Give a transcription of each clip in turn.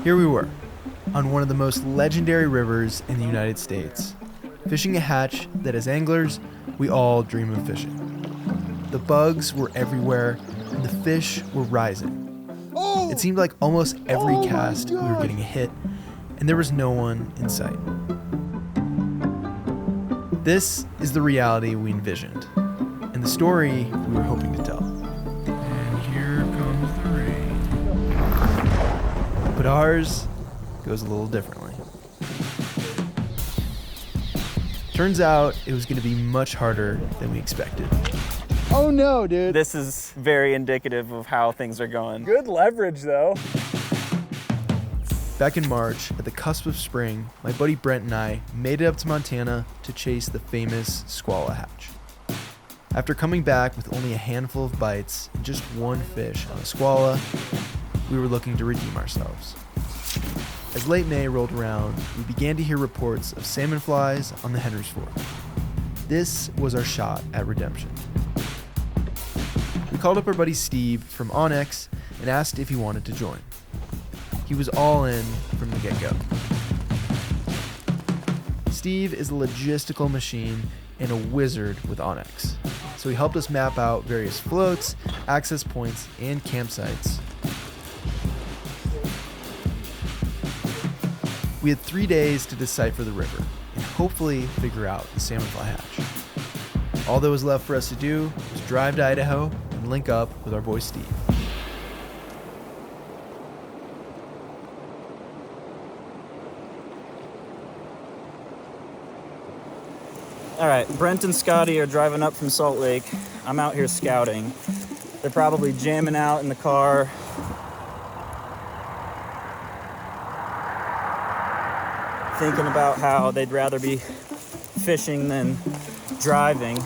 Here we were, on one of the most legendary rivers in the United States, fishing a hatch that as anglers, we all dream of fishing. The bugs were everywhere, and the fish were rising. It seemed like almost every cast we were getting a hit, and there was no one in sight. This is the reality we envisioned, and the story we were hoping to tell. And here comes the rain. But ours goes a little differently. Turns out it was going to be much harder than we expected. Oh no, dude. This is very indicative of how things are going. Good leverage though. Back in March, at the cusp of spring, my buddy Brent and I made it up to Montana to chase the famous squala hatch. After coming back with only a handful of bites and just one fish on a squala, we were looking to redeem ourselves. As late May rolled around, we began to hear reports of salmon flies on the Henry's Fork. This was our shot at redemption. We called up our buddy Steve from Onyx and asked if he wanted to join. He was all in from the get-go. Steve is a logistical machine and a wizard with Onyx, so he helped us map out various floats, access points, and campsites. We had 3 days to decipher the river and hopefully figure out the salmon fly hatch. All that was left for us to do was drive to Idaho and link up with our boy Steve. All right, Brent and Scotty are driving up from Salt Lake. I'm out here scouting. They're probably jamming out in the car. Thinking about how they'd rather be fishing than driving.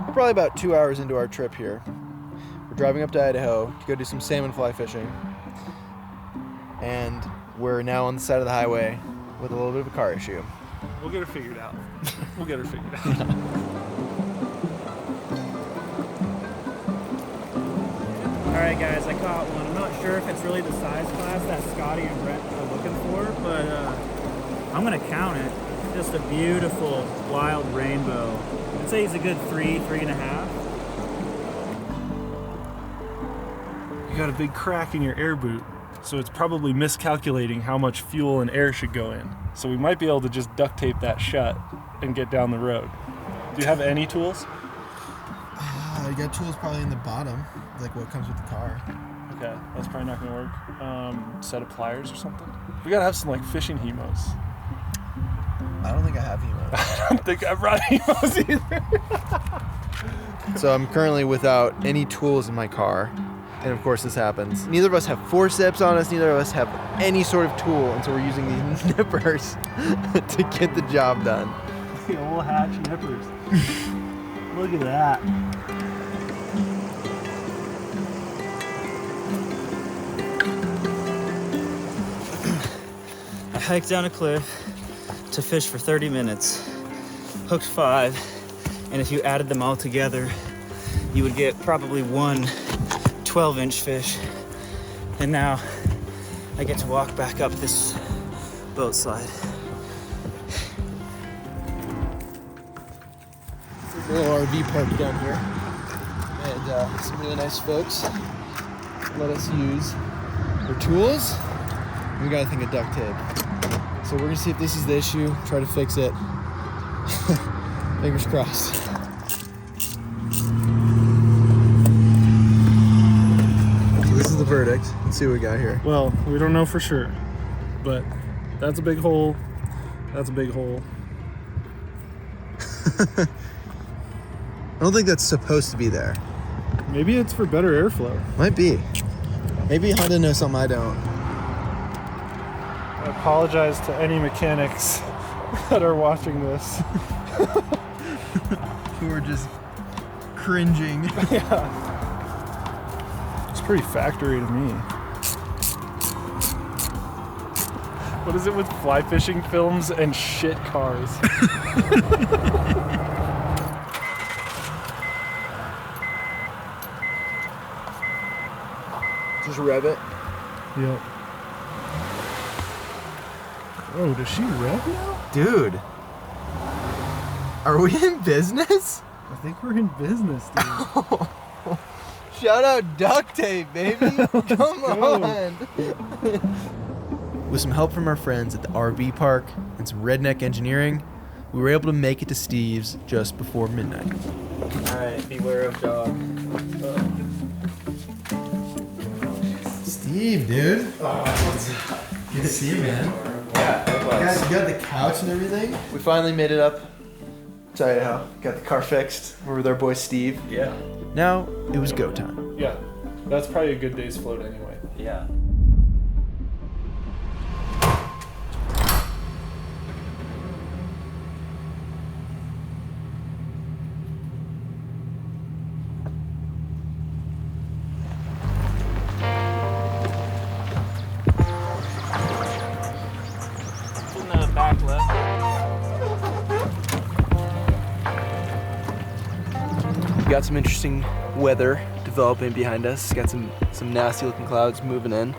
We're probably about 2 hours into our trip here. We're driving up to Idaho to go do some salmon fly fishing. And we're now on the side of the highway with a little bit of a car issue. We'll get her figured out. We'll get her figured out. All right, guys, I caught one. I'm not sure if it's really the size class that Scotty and Brett are looking for, but I'm gonna count it. It's just a beautiful wild rainbow. I'd say he's a good 3.5. You got a big crack in your air boot, so it's probably miscalculating how much fuel and air should go in. So we might be able to just duct tape that shut and get down the road. Do you have any tools? You got tools probably in the bottom, like what comes with the car. Okay, that's probably not gonna work. Set of pliers or something? We gotta have some like fishing hemos. I don't think I have hemos. I don't think I brought hemos either. So I'm currently without any tools in my car. And of course this happens. Neither of us have forceps on us, neither of us have any sort of tool, and so we're using these nippers to get the job done. The old hatch nippers. Look at that. I hiked down a cliff to fish for 30 minutes, hooked 5, and if you added them all together, you would get probably one 12-inch fish. And now I get to walk back up this boat slide. There's a little RV park down here, and some really nice folks let us use their tools. We gotta think of duct tape. So we're gonna see if this is the issue, try to fix it. Fingers crossed. So this is the verdict. Let's see what we got here. Well, we don't know for sure, but that's a big hole. That's a big hole. I don't think that's supposed to be there. Maybe it's for better airflow. Might be. Maybe Honda knows something I don't. I apologize to any mechanics that are watching this. Who are just cringing. Yeah. It's pretty factory to me. What is it with fly fishing films and shit cars? Just rev it. Yep. Oh, does she rev now? Dude. Are we in business? I think we're in business, dude. Shout out duct tape, baby. Come on. With some help from our friends at the RV park and some redneck engineering, we were able to make it to Steve's just before midnight. All right, beware of dog. Steve, dude. Good to see you, man. Yeah, Guys, you got the couch and everything. We finally made it up to Idaho. Got the car fixed. We're with our boy Steve. Yeah. Now it was go time. Yeah. That's probably a good day's float anyway. Yeah. In the back left. We got some interesting weather developing behind us. Got some nasty looking clouds moving in,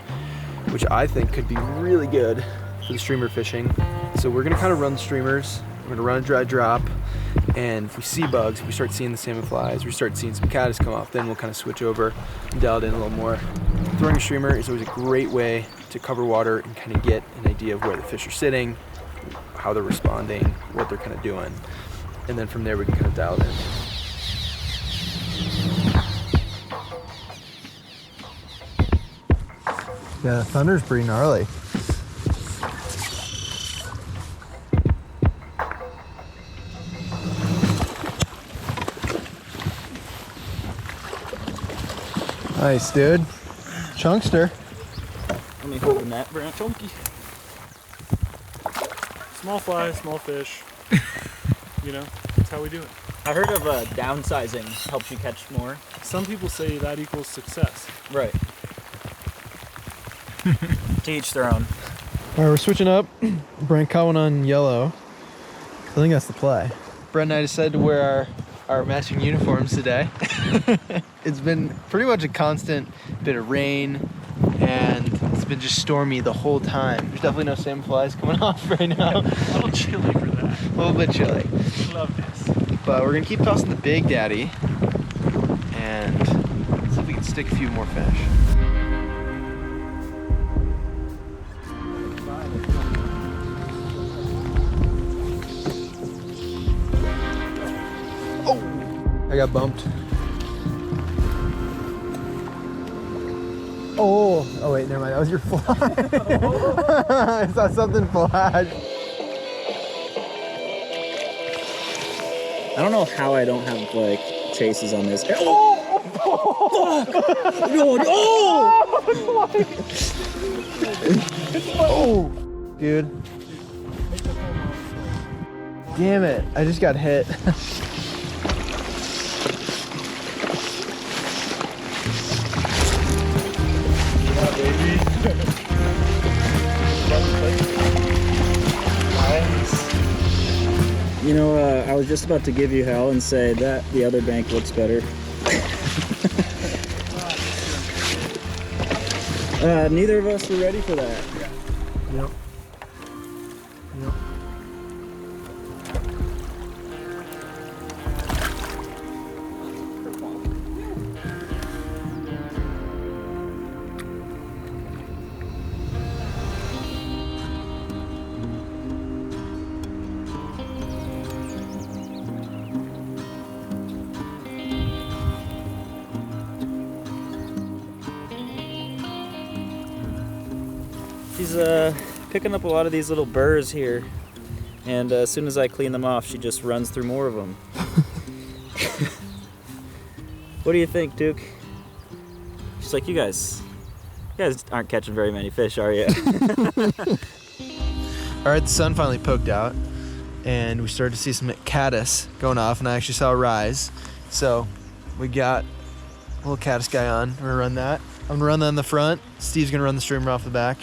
which I think could be really good for the streamer fishing. So we're gonna kind of run the streamers. We're gonna run a dry drop, and if we see bugs, if we start seeing the salmon flies, we start seeing some caddis come off, then we'll kind of switch over and dial it in a little more. Throwing a streamer is always a great way to cover water and kind of get an idea of where the fish are sitting, how they're responding, what they're kind of doing, and then from there we can kind of dial it in. Yeah, the thunder's pretty gnarly. Nice, dude. Chunkster. Let me hold the net, Brent. Chunky. Small fly, small fish. You know, that's how we do it. I heard of downsizing helps you catch more. Some people say that equals success. Right. To each their own. All right, we're switching up. Brent caught one on yellow. I think that's the play. Brent and I decided to wear our matching uniforms today. It's been pretty much a constant bit of rain, and it's been just stormy the whole time. There's definitely no salmon flies coming off right now. A little chilly for that. A little bit chilly. Love this. But we're gonna keep tossing the Big Daddy and see if we can stick a few more fish. I got bumped. Oh wait, never mind. That was your fly. I saw something flash. I don't know how I don't have like chases on this. Oh! Oh, dude. Damn it! I just got hit. You know, I was just about to give you hell and say that the other bank looks better. Neither of us were ready for that. Yep. Yep. She's picking up a lot of these little burrs here, and as soon as I clean them off, she just runs through more of them. What do you think, Duke? She's like, you guys aren't catching very many fish, are you? All right, the sun finally poked out, and we started to see some caddis going off, and I actually saw a rise. So we got a little caddis guy on. We're gonna run that. I'm gonna run that in the front. Steve's gonna run the streamer off the back.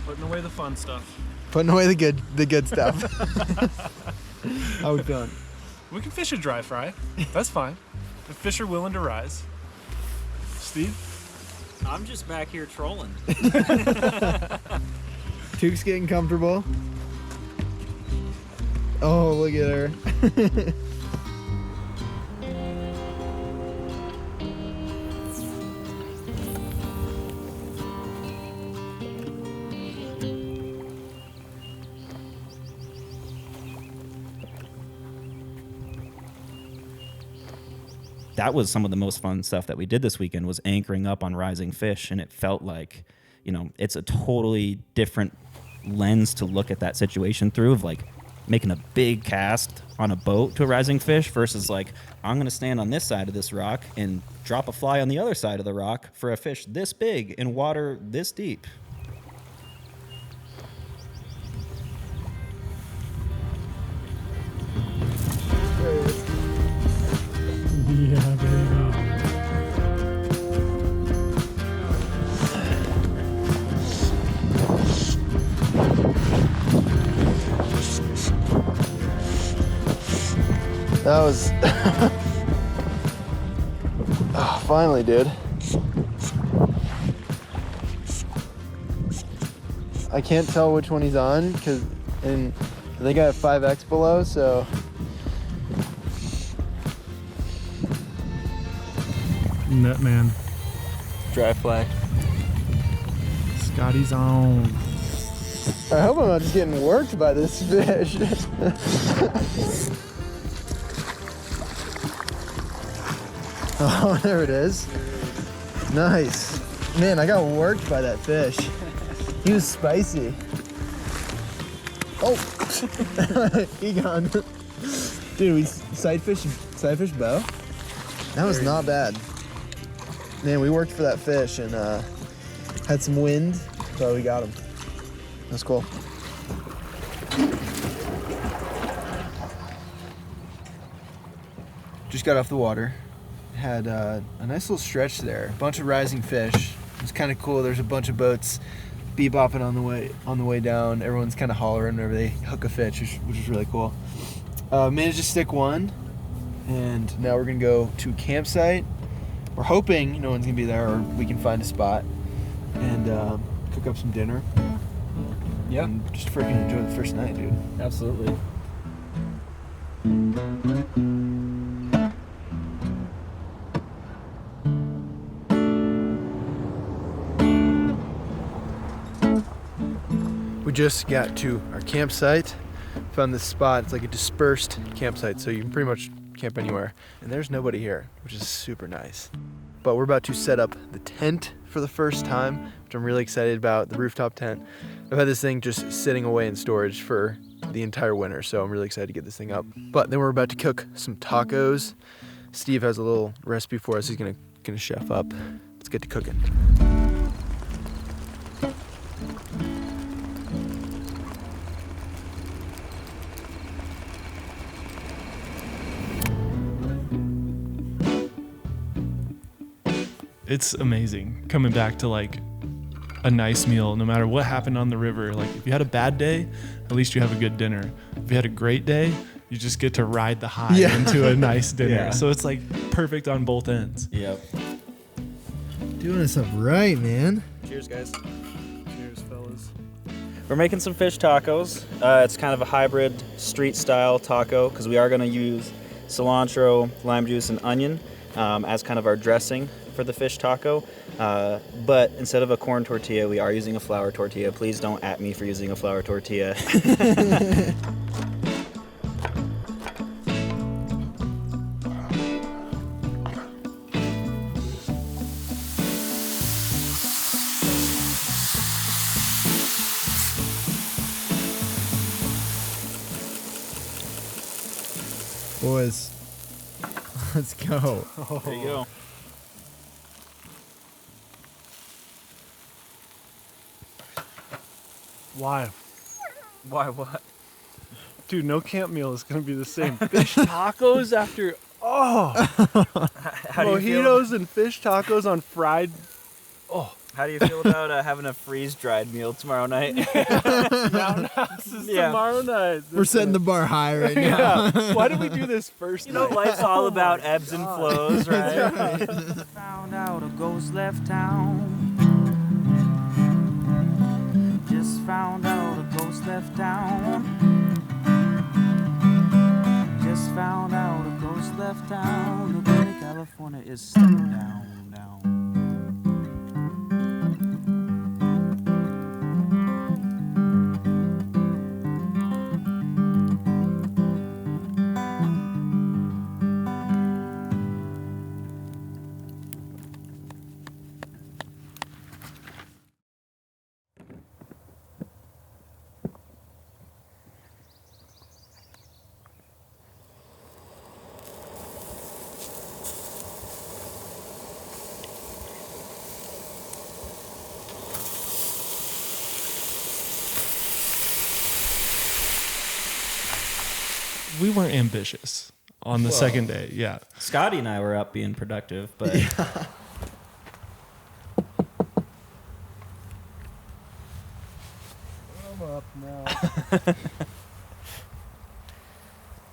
Putting away the fun stuff. Putting away the good stuff. How we feeling? We can fish a dry fry. That's fine. If fish are willing to rise. Steve? I'm just back here trolling. Took's getting comfortable. Oh, look at her. That was some of the most fun stuff that we did this weekend, was anchoring up on rising fish, and it felt like, it's a totally different lens to look at that situation through, of like making a big cast on a boat to a rising fish versus like, I'm going to stand on this side of this rock and drop a fly on the other side of the rock for a fish this big in water this deep. Yeah, there you go. That was... oh, finally, dude. I can't tell which one he's on, because I think I have 5X below, so... Net man. Dry fly. Scotty's on. I hope I'm not just getting worked by this fish. Oh, there it is. Nice. Man, I got worked by that fish. He was spicy. Oh, he gone. Dude, we sight fish bow. That was not bad. Man, we worked for that fish and had some wind, so we got him. That's cool. Just got off the water. Had a nice little stretch there. A bunch of rising fish. It's kind of cool. There's a bunch of boats bebopping on the way down. Everyone's kind of hollering whenever they hook a fish, which is really cool. Managed to stick one, and now we're gonna go to a campsite. We're hoping no one's gonna be there, or we can find a spot and cook up some dinner. Yeah. And just freaking enjoy the first night, dude. Absolutely. We just got to our campsite. Found this spot. It's like a dispersed campsite, so you can pretty much camp anywhere. And there's nobody here, which is super nice. But we're about to set up the tent for the first time, which I'm really excited about, the rooftop tent. I've had this thing just sitting away in storage for the entire winter, so I'm really excited to get this thing up. But then we're about to cook some tacos. Steve has a little recipe for us. He's gonna chef up. Let's get to cooking. It's amazing coming back to like a nice meal, no matter what happened on the river. Like if you had a bad day, at least you have a good dinner. If you had a great day, you just get to ride the high into a nice dinner. Yeah. So it's like perfect on both ends. Yep. Doing this up right, man. Cheers, guys. Cheers, fellas. We're making some fish tacos. It's kind of a hybrid street style taco because we are going to use cilantro, lime juice, and onion as kind of our dressing for the fish taco. But instead of a corn tortilla, we are using a flour tortilla. Please don't at me for using a flour tortilla. Boys, let's go. There you go. Why? Why what? Dude, no camp meal is gonna be the same. Fish tacos after How do you feel? mojitos and fish tacos on fried. How do you feel about having a freeze-dried meal tomorrow night? Mountain House is tomorrow night. We're setting the bar high right now. Yeah. Why did we do this first You know, night? life's all about ebbs and flows, right? Found out a ghost left town. Just found out a ghost left town. Just found out a ghost left town. The day California is stepping down. We weren't ambitious on the second day. Yeah. Scotty and I were up being productive, but I'm up now.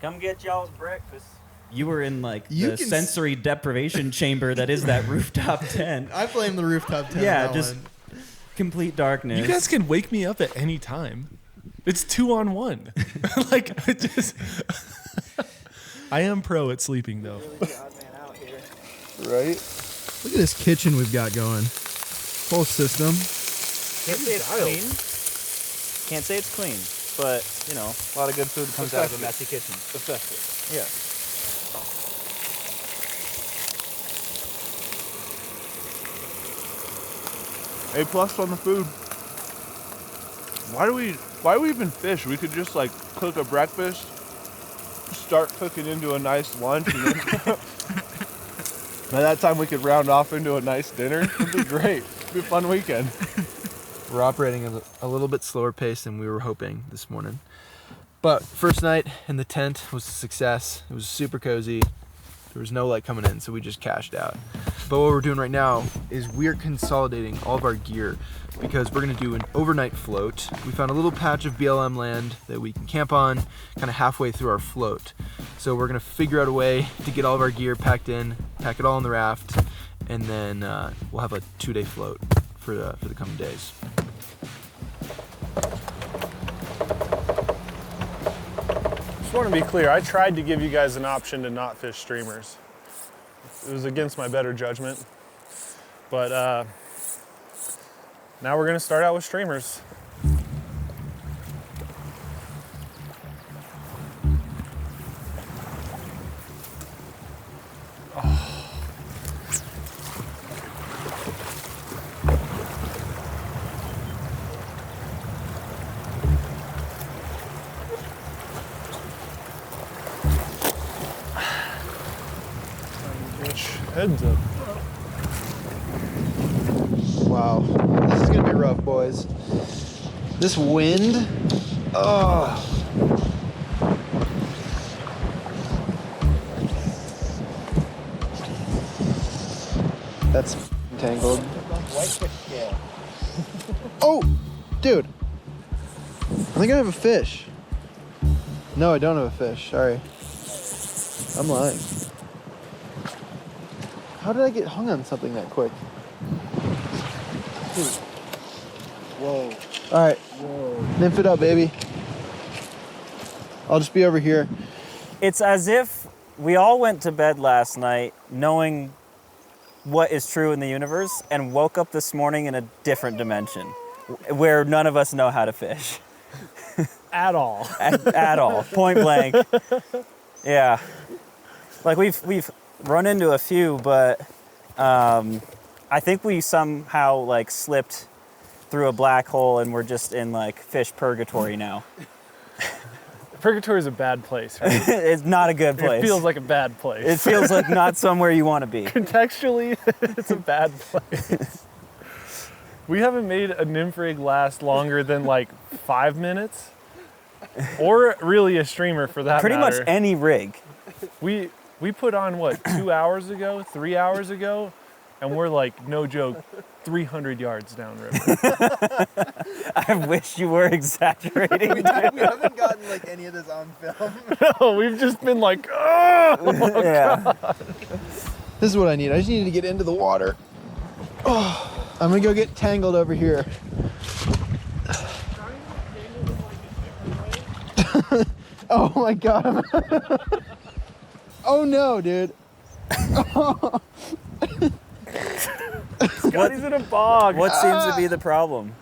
come get y'all's breakfast. You were in like You the can sensory deprivation chamber that is that rooftop tent. I blame the rooftop tent. Yeah, on that just one. complete darkness. You guys can wake me up at any time. It's 2-on-1. Like, I am pro at sleeping, though. Right? Look at this kitchen we've got going. Whole system. Can't say it's clean. Can't say it's clean, but you know, a lot of good food comes out of a messy kitchen. Effective. Yeah. A+ on the food. Why do we even fish? We could just like cook a breakfast, start cooking into a nice lunch, and then by that time we could round off into a nice dinner. It'd be great. It'd be a fun weekend. We're operating at a little bit slower pace than we were hoping this morning. But first night in the tent was a success. It was super cozy. There was no light coming in, so we just cashed out. But what we're doing right now is we're consolidating all of our gear because we're gonna do an overnight float. We found a little patch of BLM land that we can camp on kind of halfway through our float. So we're gonna figure out a way to get all of our gear packed in, pack it all on the raft, and then we'll have a 2-day float for the coming days. Just want to be clear, I tried to give you guys an option to not fish streamers. It was against my better judgment. But now we're going to start out with streamers. Heads up. Wow, this is gonna be rough, boys. This wind, oh. That's tangled. Oh, dude. I think I have a fish. No, I don't have a fish, sorry. I'm lying. How did I get hung on something that quick? Dude. Whoa. All right. Whoa. Nymph it up, baby. I'll just be over here. It's as if we all went to bed last night knowing what is true in the universe and woke up this morning in a different dimension where none of us know how to fish. At all. At all. Point blank. Yeah. Like we've run into a few, but I think we somehow like slipped through a black hole and we're just in like fish purgatory now. Purgatory is a bad place, right? It's not a good place. It feels like a bad place. It feels like not somewhere you want to be. Contextually, it's a bad place. We haven't made a nymph rig last longer than like 5 minutes, or really a streamer for that Pretty matter. much any rig. We put on what, 2 hours ago, 3 hours ago, and we're like, no joke, 300 yards downriver. I wish you were exaggerating. We haven't gotten like any of this on film. No, we've just been like, oh, Yeah. This is what I need. I just need to get into the water. Oh, I'm gonna go get tangled over here. Oh my god. Oh no, dude. Scotty's in a bog. What seems to be the problem?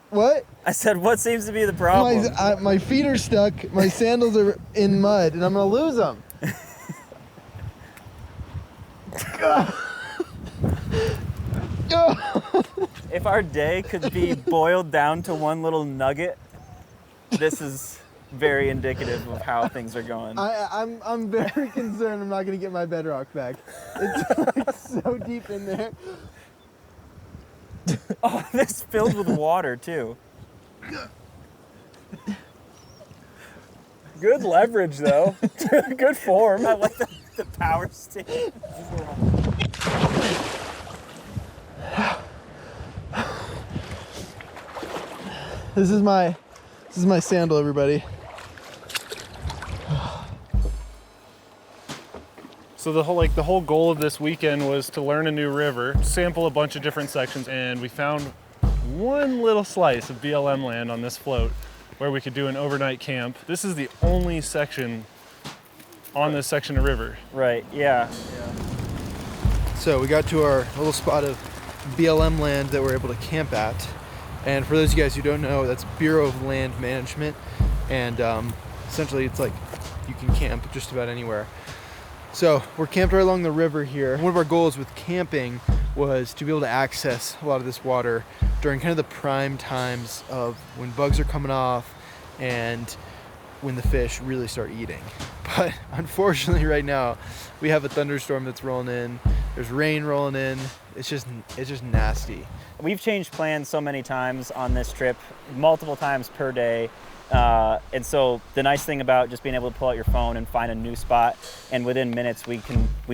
What? I said, what seems to be the problem? My feet are stuck. My sandals are in mud, and I'm gonna lose them. If our day could be boiled down to one little nugget, this is very indicative of how things are going. I'm very concerned I'm not gonna get my bedrock back. It's like so deep in there. Oh, this filled with water too. Good leverage, though. Good form. I like the power stick. This is my sandal, everybody. So the whole goal of this weekend was to learn a new river, sample a bunch of different sections, and we found one little slice of BLM land on this float where we could do an overnight camp. This is the only section on this section of river. Right, yeah. So we got to our little spot of BLM land that we're able to camp at. And for those of you guys who don't know, that's Bureau of Land Management. And essentially it's like you can camp just about anywhere. So we're camped right along the river here. One of our goals with camping was to be able to access a lot of this water during kind of the prime times of when bugs are coming off and when the fish really start eating. But unfortunately right now we have a thunderstorm that's rolling in. There's rain rolling in. It's just nasty. We've changed plans so many times on this trip, multiple times per day. And so the nice thing about just being able to pull out your phone and find a new spot, and within minutes we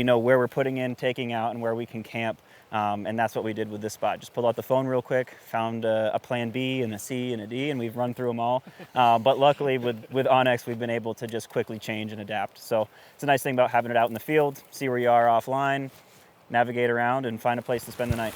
know where we're putting in, taking out, and where we can camp. And that's what we did with this spot. Just pulled out the phone real quick, found a plan B and a C and a D, and we've run through them all. But luckily with Onyx, we've been able to just quickly change and adapt. So it's a nice thing about having it out in the field, see where you are offline, navigate around, and find a place to spend the night.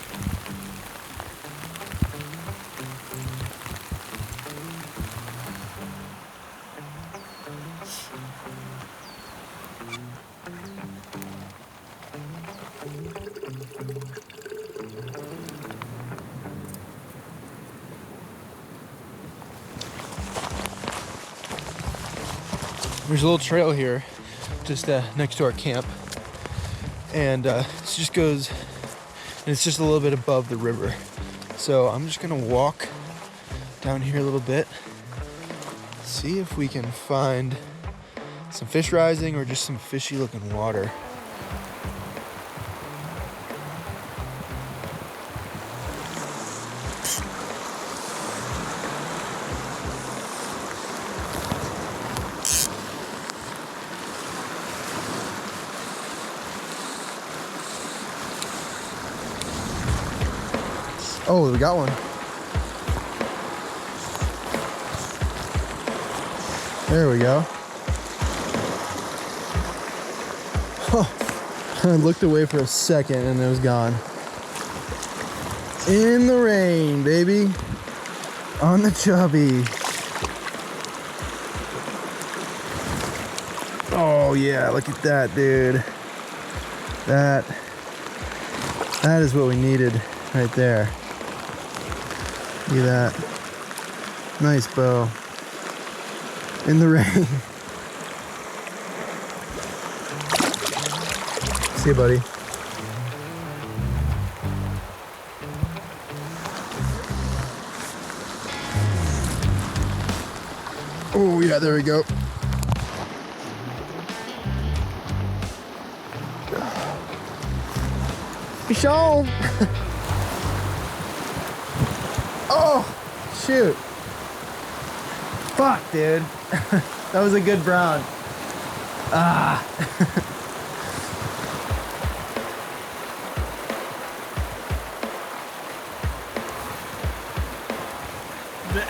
There's a little trail here just next to our camp, and it just goes, and it's just a little bit above the river. So I'm just gonna walk down here a little bit, see if we can find some fish rising or just some fishy looking water. Oh, we got one. There we go. Oh, I looked away for a second and it was gone. In the rain, baby. On the chubby. Oh yeah, look at that, dude. That is what we needed right there. Look at that. Nice bow. In the rain. See you, buddy. Oh, yeah, there we go. Fish on! Oh, shoot. Fuck, dude. That was a good brown. Ah.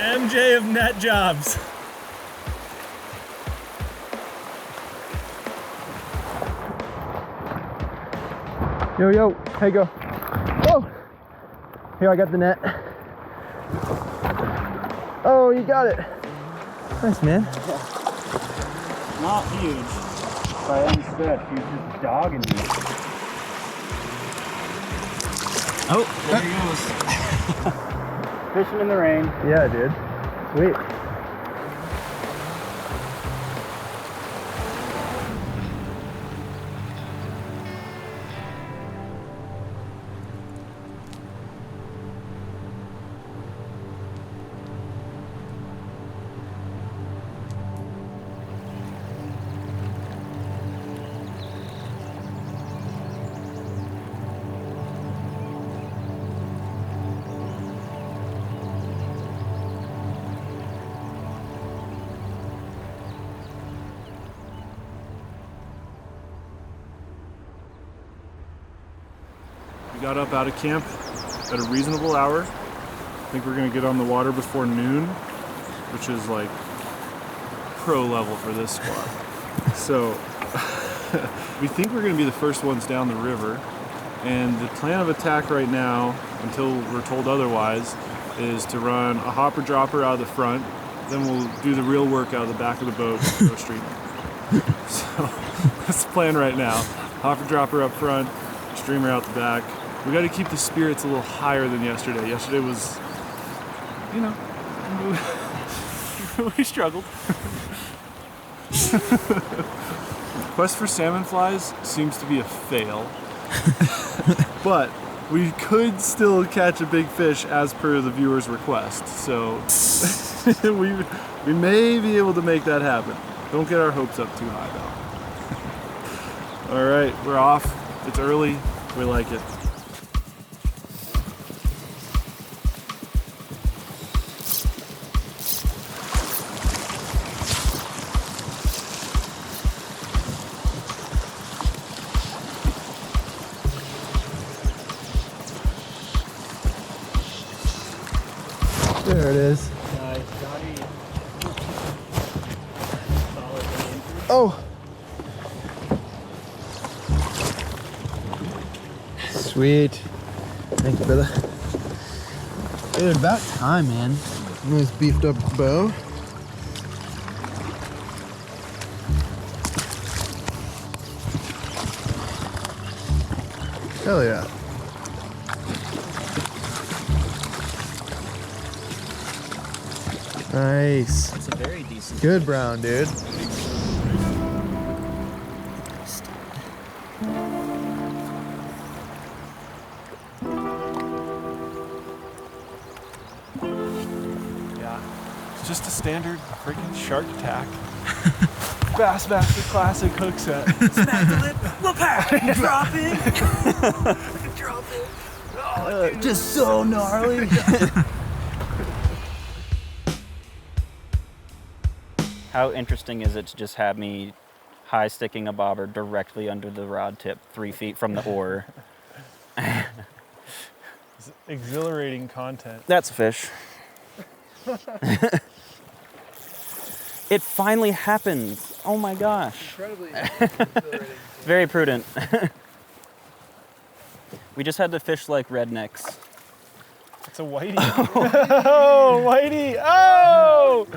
MJ of net jobs. Yo, yo, hey, go. Oh! Here, I got the net. Oh, you got it. Nice, man. Not huge by any stretch. He was just dogging me. Oh, there he goes. Fishing in the rain. Yeah, dude. Sweet. We got up out of camp at a reasonable hour. I think we're gonna get on the water before noon, which is like pro level for this squad. So we think we're gonna be the first ones down the river. And the plan of attack right now, until we're told otherwise, is to run a hopper dropper out of the front. Then we'll do the real work out of the back of the boat and go stream. So that's the plan right now. Hopper dropper up front, streamer out the back. We got to keep the spirits a little higher than yesterday. Yesterday was, you know, we struggled. Quest for salmon flies seems to be a fail, but we could still catch a big fish as per the viewer's request. So we may be able to make that happen. Don't get our hopes up too high though. All right, we're off. It's early. We like it. There it is. Oh! Sweet. Thank you, brother. Dude, about time, man. Nice beefed up bow. Hell yeah. Nice. That's a very decent. Good brown, dude. Yeah, it's just a standard freaking shark attack. Bassmaster Classic hook set. Smack the lip, look back, drop it. Drop it. Oh, just so gnarly. How interesting is it to just have me high sticking a bobber directly under the rod tip 3 feet from the oar? It's exhilarating content. That's a fish. It finally happened. Oh my gosh. Incredibly exhilarating. Very prudent. We just had to fish like rednecks. It's a whitey. Oh, whitey. Oh!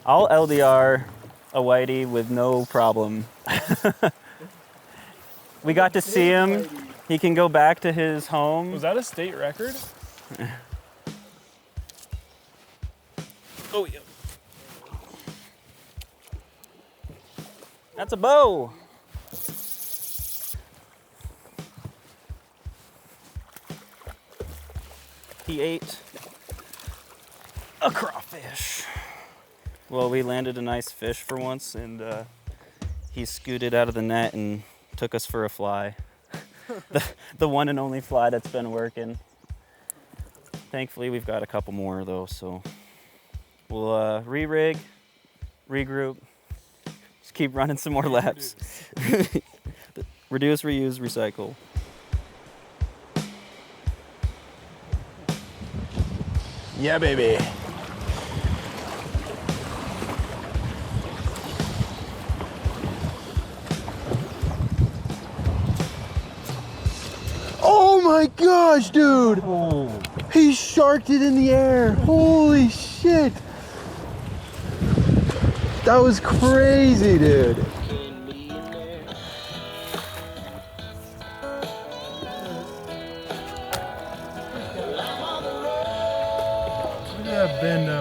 I'll LDR a whitey with no problem. We got to see him. He can go back to his home. Was that a state record? Oh, yeah. That's a bow. He ate a crawfish. Well, we landed a nice fish for once, and he scooted out of the net and took us for a fly. the one and only fly that's been working. Thankfully, we've got a couple more, though, so we'll re-rig, regroup, just keep running some more laps. Reduce, reuse, recycle. Yeah, baby. Oh my gosh, dude! He sharked it in the air. Holy shit! That was crazy, dude. Look at that bendo.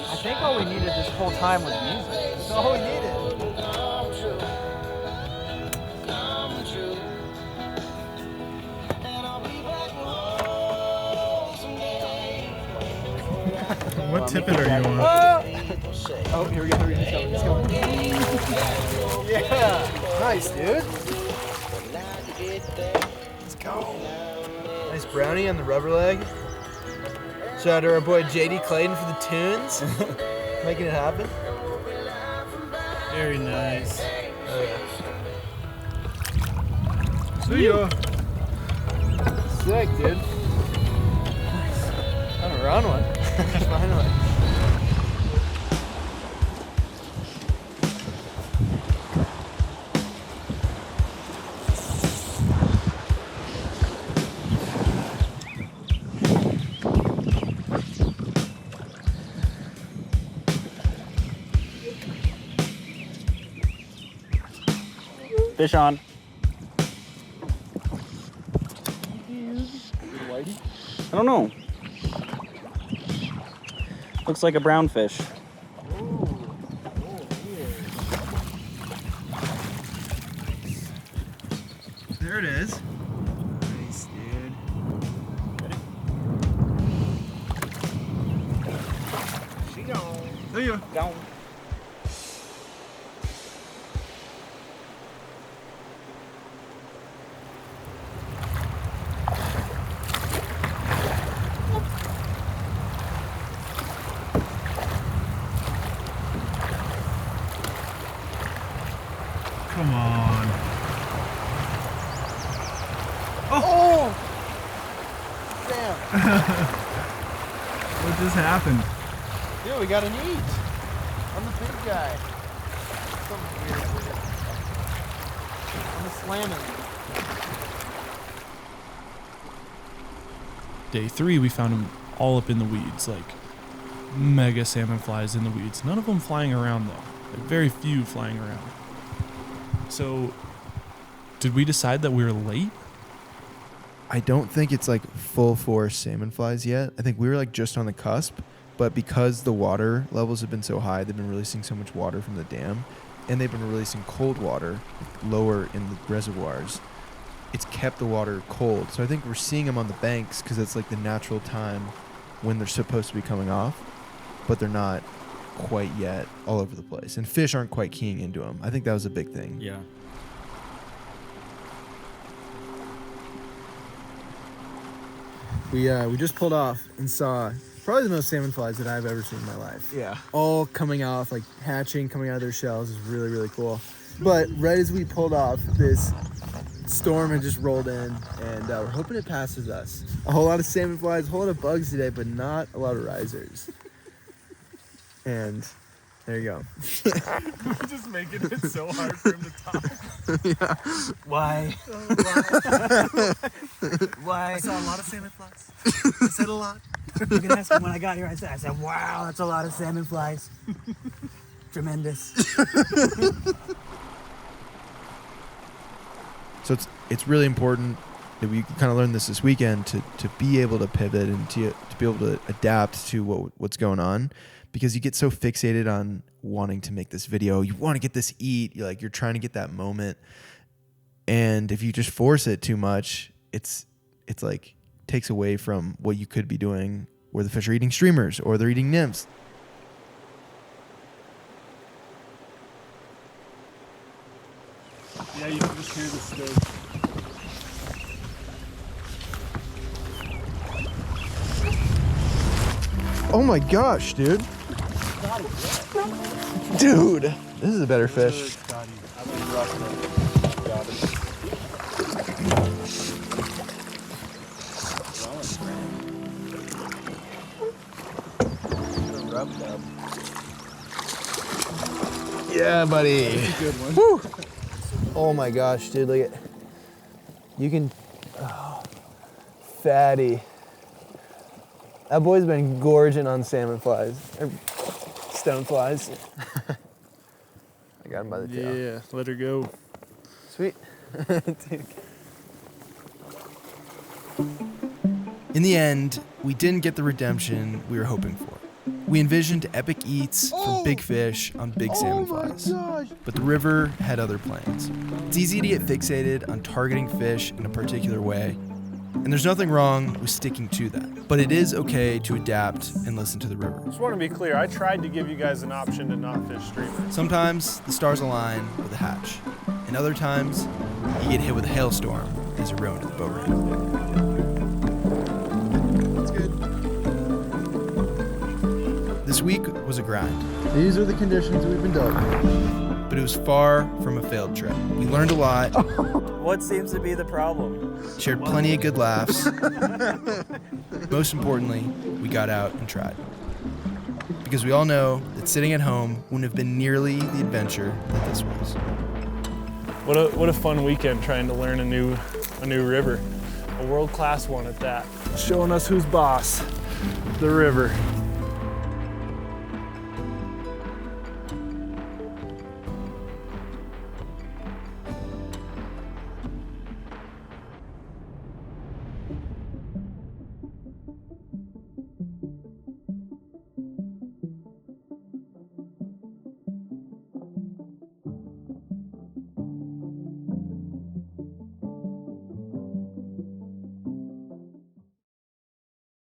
I think all we needed this whole time was music. That's all we needed. What tippet are you on? Oh, here we go. Let's go. Yeah. Nice, dude. Let's go. Nice brownie on the rubber leg. Shout out to our boy JD Clayton for the tunes. Making it happen. Very nice. Oh, yeah. See ya. Sick, dude. Nice. We're on one. Finally. Fish on. I don't know. Looks like a brown fish. There it is. Nice, dude. She gone. See ya. Gone. Come on. Oh! Damn. What just happened? Dude, we got an eat. I'm the big guy. Something weird with it. I'm a slamming. Day 3, we found them all up in the weeds, like mega salmon flies in the weeds. None of them flying around though. Like very few flying around. So, did we decide that we were late? I don't think it's like full force salmon flies yet. I think we were like just on the cusp, but because the water levels have been so high, they've been releasing so much water from the dam, and they've been releasing cold water lower in the reservoirs. It's kept the water cold. So I think we're seeing them on the banks because it's like the natural time when they're supposed to be coming off, but they're not quite yet all over the place. And fish aren't quite keying into them. I think that was a big thing. Yeah. We just pulled off and saw probably the most salmon flies that I've ever seen in my life. Yeah. All coming off, like hatching, coming out of their shells is really, really cool. But right as we pulled off, this storm had just rolled in, and we're hoping it passes us. A whole lot of salmon flies, a whole lot of bugs today, but not a lot of risers. And there you go. We're just making it so hard for him to talk. Yeah. Why? Why? I saw a lot of salmon flies. I said a lot. You can ask me when I got here. I said, wow, that's a lot of salmon flies. Tremendous. So it's really important that we kind of learned this weekend to be able to pivot and to be able to adapt to what's going on, because you get so fixated on wanting to make this video. You want to get this eat. You're trying to get that moment. And if you just force it too much, it's like takes away from what you could be doing, where the fish are eating streamers or they're eating nymphs. Yeah, you can just hear the stove. Oh my gosh, dude. Dude, this is a better fish. Yeah, buddy. That's a good one. Woo. Oh my gosh, dude, look at, you can, fatty. That boy's been gorging on salmon flies, or stone flies. I got him by the tail. Yeah, let her go. Sweet. Dude. In the end, we didn't get the redemption we were hoping for. We envisioned epic eats from big fish on big salmon flies. But the river had other plans. It's easy to get fixated on targeting fish in a particular way, and there's nothing wrong with sticking to that. But it is okay to adapt and listen to the river. Just want to be clear, I tried to give you guys an option to not fish streamer. Sometimes the stars align with a hatch, and other times you get hit with a hailstorm as you row into the boat ramp. This week was a grind. These are the conditions we've been dealt with. But it was far from a failed trip. We learned a lot, What seems to be the problem? shared plenty of good laughs. Most importantly, we got out and tried. Because we all know that sitting at home wouldn't have been nearly the adventure that this was. What a fun weekend trying to learn a new river. A world-class one at that. Showing us who's boss. The river.